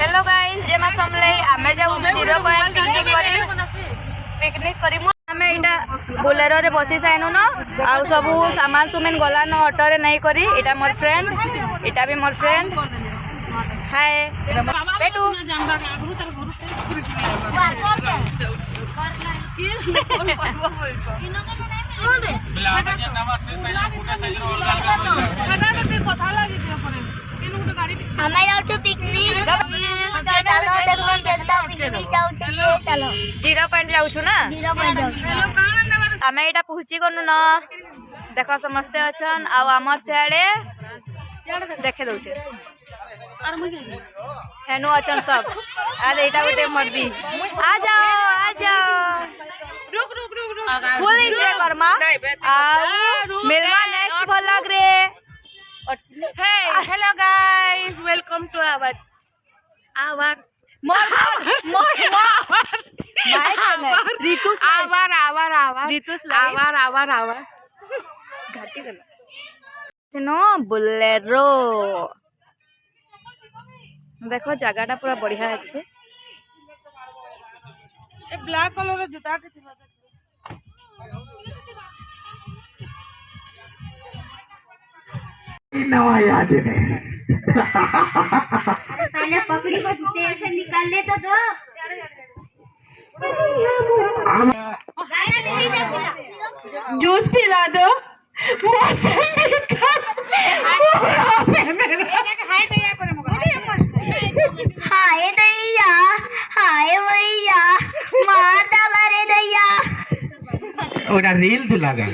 hello guys जेमा समले आमे जाऊ 0 पॉइंट पिकनिक करिमु आमे इटा बोलेरो रे बसी साइनु न आ सब सामान सुमेन गला न ऑटो रे नहीं करी इटा मोर फ्रेंड इटा भी मोर फ्रेंड हाय बेटू हमें जाऊ पिकनिक चलो देखो केनता पिकनिक जाऊ चलो 0 पॉइंट जाऊ छु ना 0 पॉइंट जाऊ आमे इटा पहुंची गनु न देखो समस्ते अछन आ हमर सेआडे देखे दउछे हेनु अछन सब अरे इटा गोटे मर्दी आ जाओ रुक फुल एंजॉय करमा आ मिलवा नेक्स्ट व्लॉग रे Hey, hello guys, welcome to our Bolero देखो जगह पूरा बढ़िया अच्छे ब्लैक कलर जूता नवा याद है पहले पकड़ी को तेल से निकाल ले तो दो जूस पिला दो हाय भैया मार डाला रे दैया ओरा रील तो लगा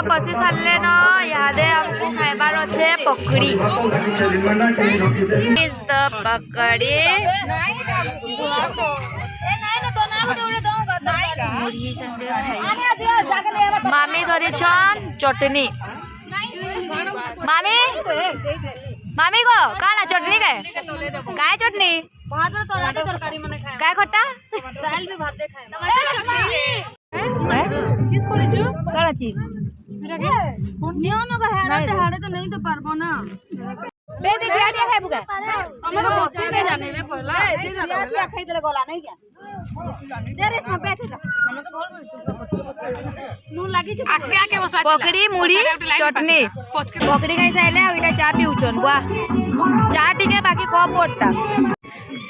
बसी सारे न यादे हमको खाइबार अच्छे पकड़ी इज द पकड़ी मामी धरी छन चटनी मामी मामी को काना चटनी काय चटनी काय खट्टा दाल भी भात काना चीज नियो न हाड़े हाड़े तो नहीं तो पारबो ना बे दे दिया दिया खाइबू का तमे तो बसे दे जाने रे पहला दिया खाइ देले गला नहीं क्या दे रे सब बैठे हमें तो बोल नून लागी छ आके आके बसा पकड़ी मुड़ी चटनी पकड़ी खाइ साइले आ इटा चा पिउछन वाह चा टिके बाकी कप ओटा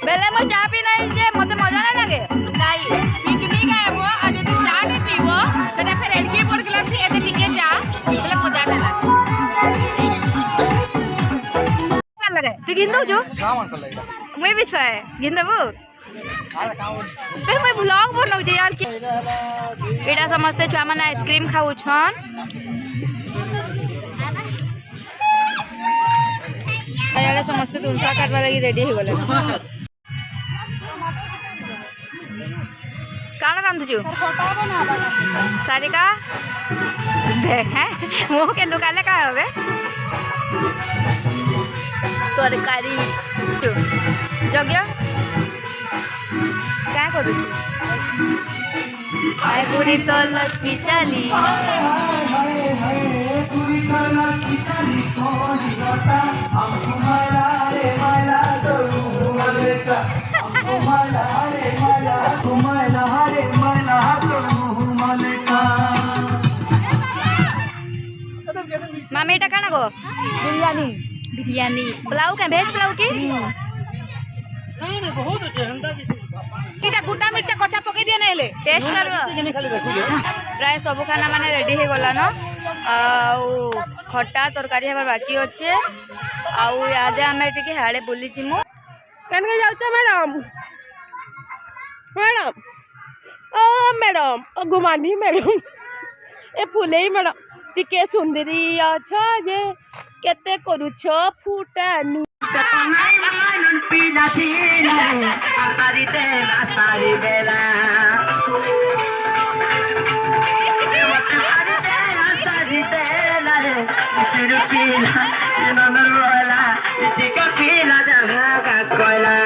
बेले मो चा पी नहीं जे मते मजा ना लागे नहीं पिकनिक आए मो आ जदी चा नहीं पीबो सेटा फिर एडके पड़ गेला से एते टिके चा बेले मजा ना लागे तू गिंदो जो मैं भी छाए गिंदबो मैं ब्लॉग बनाऊ जे यार एटा समझते छुआ माने आइसक्रीम खाऊ छन आयाले समझते तुमसा करबा लगी रेडी हो गेले काना रांधुछु सारिका देख है मो के लुकाले का हवे तरकारी जो जग्य काय करू आय पूरी तो लस्की चली मामी एटा काना गो बिरयानी पुलाव का भेज पुलाव की नहीं बहुत अच्छे हंडा की इटा गुटा मिर्चा कच्चा पके दिए नहीं ले टेस्ट करबो प्राय सब खाना माने रेडी हे गला न आउ खट्टा तरकारी हेबार बाकी अच्छे आउ यादे हमें टिके हाड़े बुली जिमु केन के जाउछ मैडम मैडम ओ मैडम ओ गुमानी मैडम ए फुले मैडम टिके सुंदरी अच्छा जे केते करूछ फुटानी सारी देला सारी बेला सारी देला रे सिर पीला नंदर बोला टिका पीला जगह का कोयला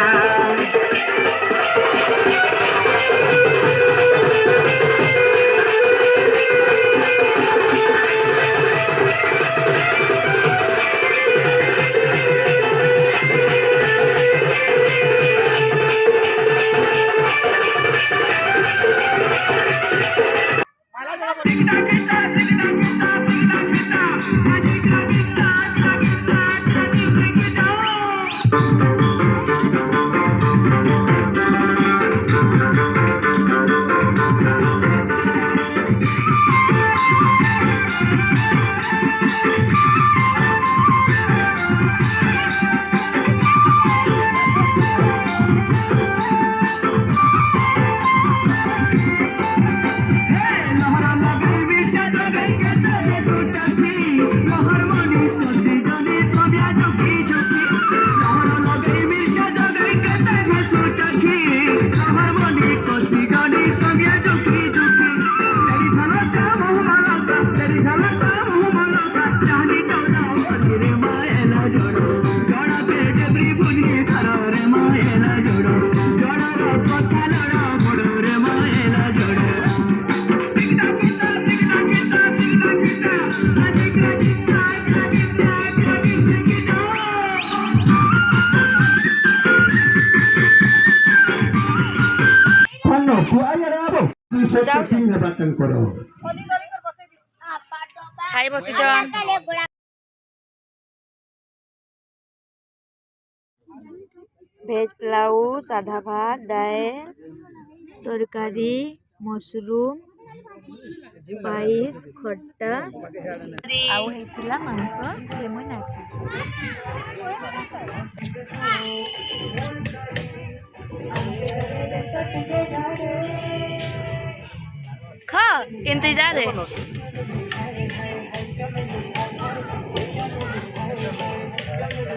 খাই বসিছ ভেজ পোলাও সাদা ভাত ডাইল তরকারি মশরুম পাইস খট্টা ଆଉ ହେଇଥିଲା ମାଂସ ମୁଇଁ ନା खा इंतजार है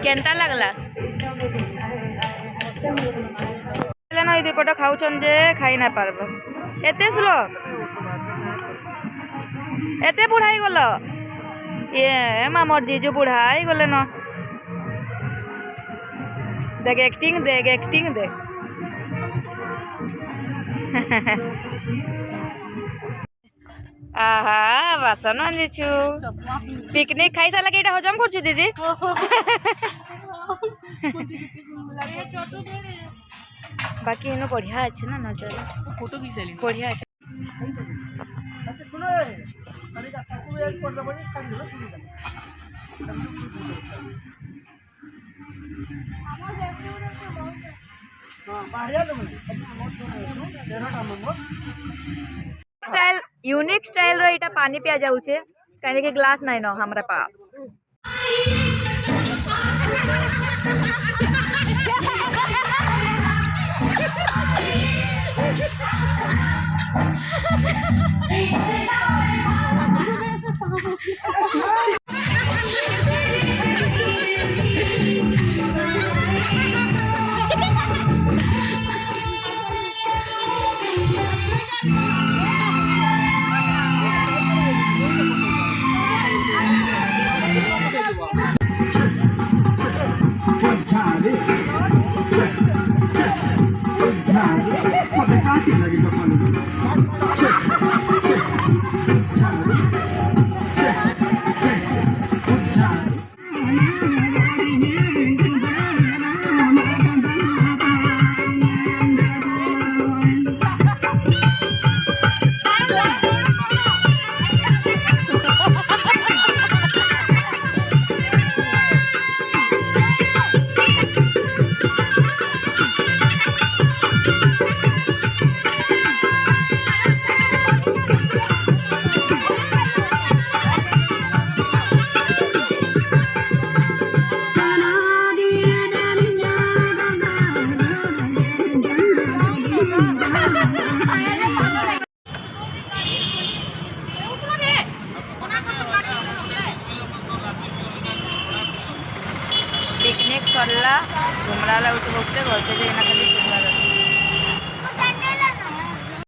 केनता लगला नई दुपट खाऊन जे खाई ना पारब एते स्लो एते बुढ़ाई गल ये मोर जीजू बुढ़ाई गले न देख एक्टिंग देख आहा बासन आनिछु पिकनिक खाई साला के हजम करछु दीदी बाकी इनो बढ़िया अच्छे ना नजर फोटो खींचली बढ़िया अच्छे स्टाइल यूनिक स्टाइल रो इटा पानी पिया जाउछे काहे के ग्लास नहीं न हमरा पास